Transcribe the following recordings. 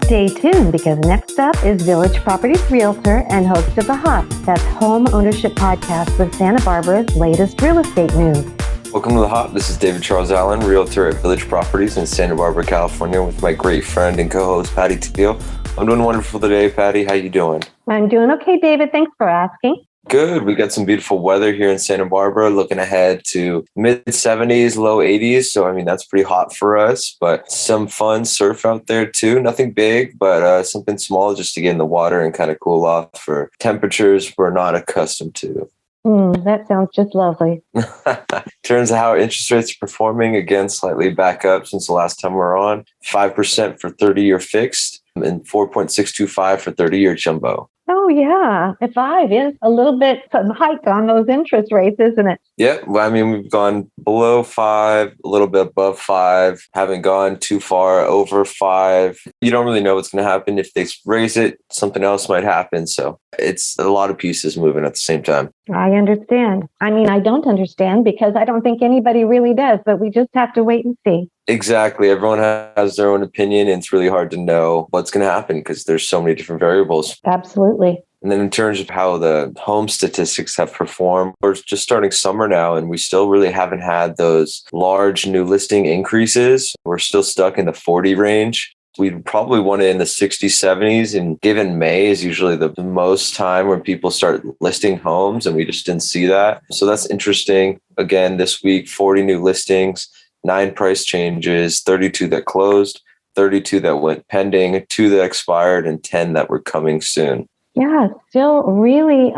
Stay tuned because next up is Village Properties Realtor and host of The Hot, that's Home Ownership Podcast with Santa Barbara's latest real estate news. Welcome to The Hot. This is David Charles Allen, Realtor at Village Properties in Santa Barbara, California, with my great friend and co-host, Patty Teal. I'm doing wonderful today, Patty. How you doing? I'm doing okay, David. Thanks for asking. Good. We got some beautiful weather here in Santa Barbara, looking ahead to mid 70s, low 80s. So, that's pretty hot for us, but some fun surf out there too. Nothing big, but something small just to get in the water and kind of cool off for temperatures we're not accustomed to. That sounds just lovely. Turns out how interest rates are performing, again, slightly back up since the last time we were on. 5% for 30-year fixed and 4.625 for 30-year jumbo. Oh, yeah. A 5 is a little bit of a hike on those interest rates, isn't it? Yeah. Well, we've gone below 5, a little bit above 5, haven't gone too far over 5. You don't really know what's going to happen. If they raise it, something else might happen. So it's a lot of pieces moving at the same time. I understand. I don't understand because I don't think anybody really does, but we just have to wait and see. Exactly. Everyone has their own opinion, and it's really hard to know what's going to happen because there's so many different variables. Absolutely. And then in terms of how the home statistics have performed, we're just starting summer now, and we still really haven't had those large new listing increases. We're still stuck in the 40 range. We probably want it in the 60s, 70s. And given May is usually the most time when people start listing homes, and we just didn't see that. So that's interesting. Again, this week, 40 new listings, 9 price changes, 32 that closed, 32 that went pending, 2 that expired, and 10 that were coming soon. Yeah, still really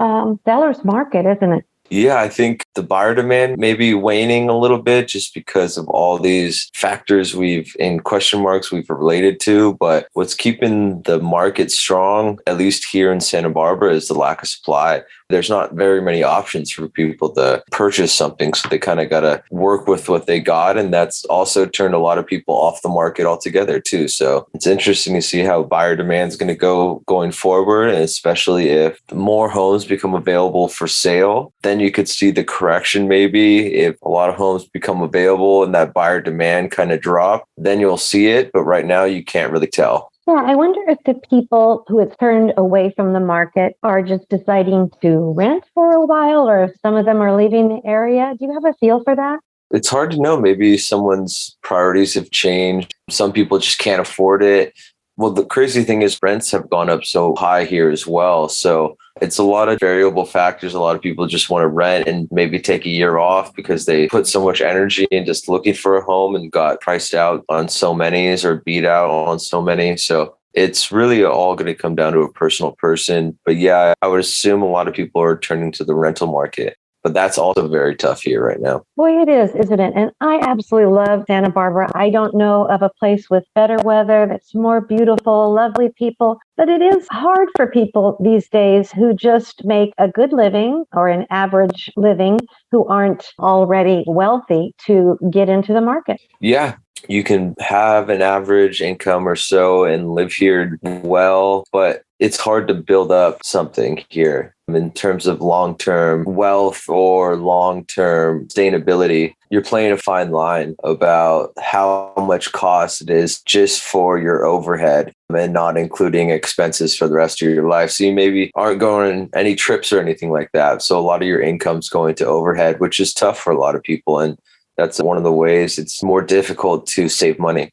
seller's market, isn't it? Yeah, I think the buyer demand may be waning a little bit just because of all these factors we've related to. But what's keeping the market strong, at least here in Santa Barbara, is the lack of supply. There's not very many options for people to purchase something. So they kind of got to work with what they got. And that's also turned a lot of people off the market altogether too. So it's interesting to see how buyer demand is going to go going forward. And especially if more homes become available for sale, then you could see the correction maybe. If a lot of homes become available and that buyer demand kind of drop, then you'll see it. But right now you can't really tell. Yeah, I wonder if the people who have turned away from the market are just deciding to rent for a while, or if some of them are leaving the area. Do you have a feel for that? It's hard to know. Maybe someone's priorities have changed. Some people just can't afford it. Well, the crazy thing is rents have gone up so high here as well. So it's a lot of variable factors. A lot of people just want to rent and maybe take a year off because they put so much energy in just looking for a home and got priced out on so many or beat out on so many. So it's really all going to come down to a personal person. But yeah, I would assume a lot of people are turning to the rental market. But that's also very tough here right now. Boy, it is, isn't it? And I absolutely love Santa Barbara. I don't know of a place with better weather, that's more beautiful, lovely people. But it is hard for people these days who just make a good living or an average living who aren't already wealthy to get into the market. Yeah. You can have an average income or so and live here well, but it's hard to build up something here in terms of long-term wealth or long-term sustainability. You're playing a fine line about how much cost it is just for your overhead and not including expenses for the rest of your life. So you maybe aren't going on any trips or anything like that. So a lot of your income's going to overhead, which is tough for a lot of people. And that's one of the ways it's more difficult to save money.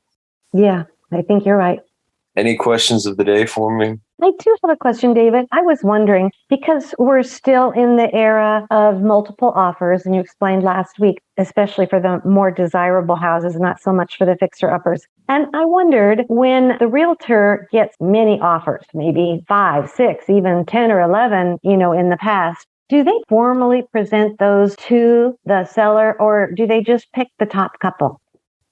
Yeah, I think you're right. Any questions of the day for me? I do have a question, David. I was wondering, because we're still in the era of multiple offers, and you explained last week, especially for the more desirable houses, not so much for the fixer-uppers. And I wondered, when the realtor gets many offers, maybe 5, 6, even 10 or 11, in the past, do they formally present those to the seller, or do they just pick the top couple?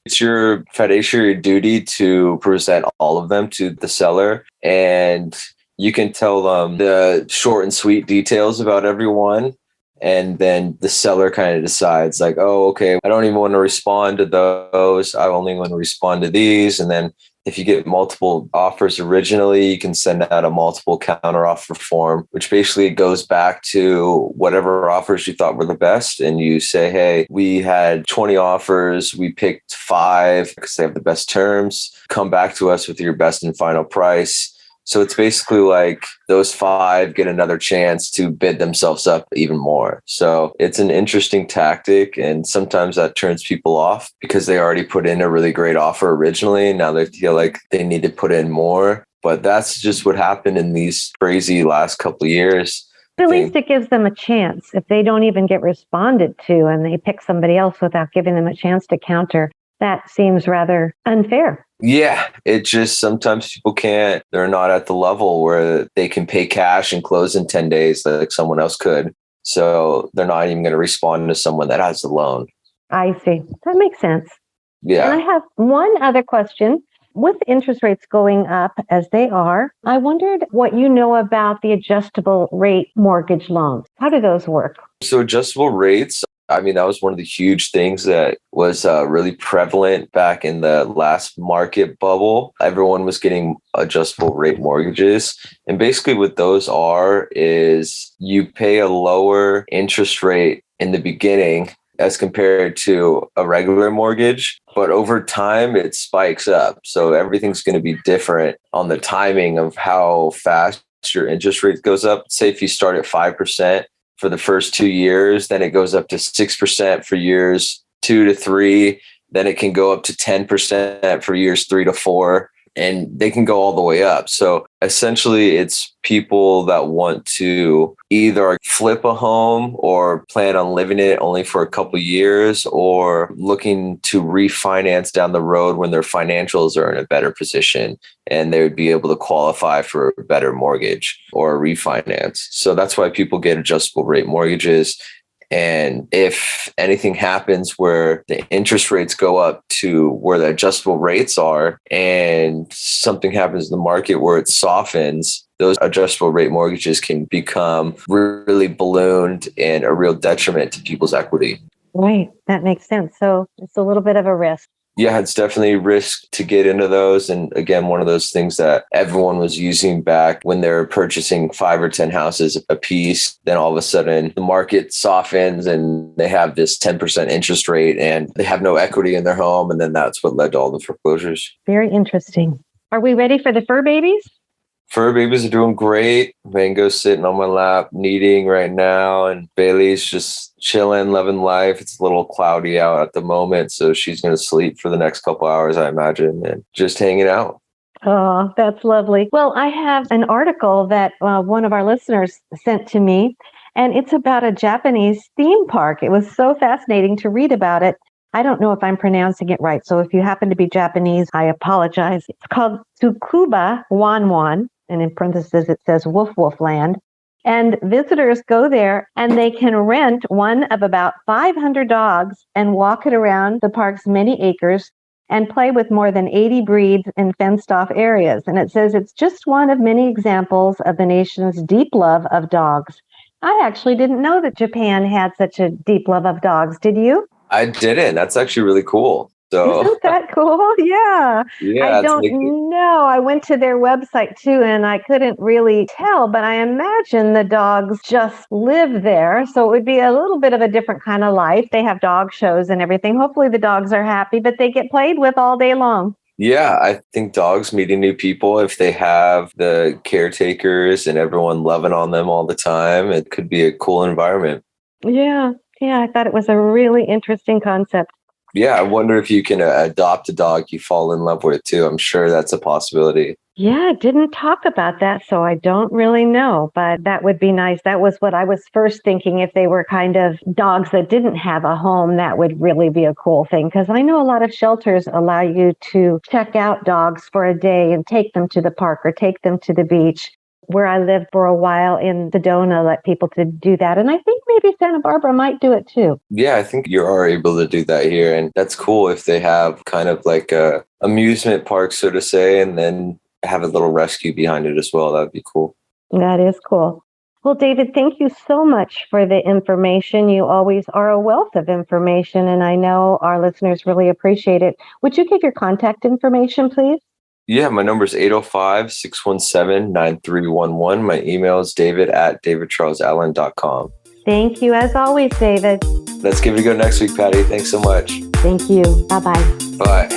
It's your fiduciary duty to present all of them to the seller, and you can tell them the short and sweet details about everyone. And then the seller kind of decides like, oh, okay, I don't even want to respond to those. I only want to respond to these. And then If you get multiple offers originally, you can send out a multiple counter offer form, which basically goes back to whatever offers you thought were the best. And you say, hey, we had 20 offers. We picked 5 because they have the best terms. Come back to us with your best and final price. So it's basically like those 5 get another chance to bid themselves up even more. So it's an interesting tactic. And sometimes that turns people off because they already put in a really great offer originally. Now they feel like they need to put in more. But that's just what happened in these crazy last couple of years. At least it gives them a chance. If they don't even get responded to and they pick somebody else without giving them a chance to counter, that seems rather unfair. Yeah, it just sometimes people they're not at the level where they can pay cash and close in 10 days like someone else could. So they're not even going to respond to someone that has the loan. I see. That makes sense. Yeah. And I have one other question. With interest rates going up as they are, I wondered what you know about the adjustable rate mortgage loans. How do those work? So adjustable rates, I mean, that was one of the huge things that was really prevalent back in the last market bubble. Everyone was getting adjustable rate mortgages. And basically what those are is you pay a lower interest rate in the beginning as compared to a regular mortgage. But over time, it spikes up. So everything's going to be different on the timing of how fast your interest rate goes up. Say if you start at 5%, for the first 2 years, then it goes up to 6% for years 2 to 3. Then it can go up to 10% for years 3 to 4, and they can go all the way up. So essentially, it's people that want to either flip a home or plan on living in it only for a couple of years, or looking to refinance down the road when their financials are in a better position and they would be able to qualify for a better mortgage or a refinance. So that's why people get adjustable rate mortgages. And if anything happens where the interest rates go up to where the adjustable rates are, and something happens in the market where it softens, those adjustable rate mortgages can become really ballooned and a real detriment to people's equity. Right. That makes sense. So it's a little bit of a risk. Yeah, it's definitely a risk to get into those. And again, one of those things that everyone was using back when they were purchasing 5 or 10 houses a piece. Then all of a sudden the market softens and they have this 10% interest rate and they have no equity in their home. And then that's what led to all the foreclosures. Very interesting. Are we ready for the fur babies? Fur babies are doing great. Mango's sitting on my lap, kneading right now. And Bailey's just chilling, loving life. It's a little cloudy out at the moment. So she's going to sleep for the next couple hours, I imagine, and just hanging out. Oh, that's lovely. Well, I have an article that one of our listeners sent to me, and it's about a Japanese theme park. It was so fascinating to read about it. I don't know if I'm pronouncing it right. So if you happen to be Japanese, I apologize. It's called Tsukuba Wanwan. And in parentheses, it says Woof Woof Land. And visitors go there and they can rent one of about 500 dogs and walk it around the park's many acres and play with more than 80 breeds in fenced off areas. And it says it's just one of many examples of the nation's deep love of dogs. I actually didn't know that Japan had such a deep love of dogs. Did you? I didn't. That's actually really cool. So isn't that cool? Yeah. Yeah, I don't know. I went to their website too, and I couldn't really tell, but I imagine the dogs just live there. So it would be a little bit of a different kind of life. They have dog shows and everything. Hopefully the dogs are happy, but they get played with all day long. Yeah, I think dogs meeting new people, if they have the caretakers and everyone loving on them all the time, it could be a cool environment. Yeah. Yeah. I thought it was a really interesting concept. Yeah, I wonder if you can adopt a dog you fall in love with too. I'm sure that's a possibility. Yeah, didn't talk about that, so I don't really know, but that would be nice. That was what I was first thinking. If they were kind of dogs that didn't have a home, that would really be a cool thing. Because I know a lot of shelters allow you to check out dogs for a day and take them to the park or take them to the beach. Where I lived for a while in Sedona, let people to do that. And I think maybe Santa Barbara might do it too. Yeah, I think you are able to do that here. And that's cool if they have kind of like a amusement park, so to say, and then have a little rescue behind it as well. That'd be cool. That is cool. Well, David, thank you so much for the information. You always are a wealth of information, and I know our listeners really appreciate it. Would you give your contact information, please? Yeah, my number is 805-617-9311. My email is david@davidcharlesallen.com. Thank you, as always, David. Let's give it a go next week, Patty. Thanks so much. Thank you. Bye-bye. Bye.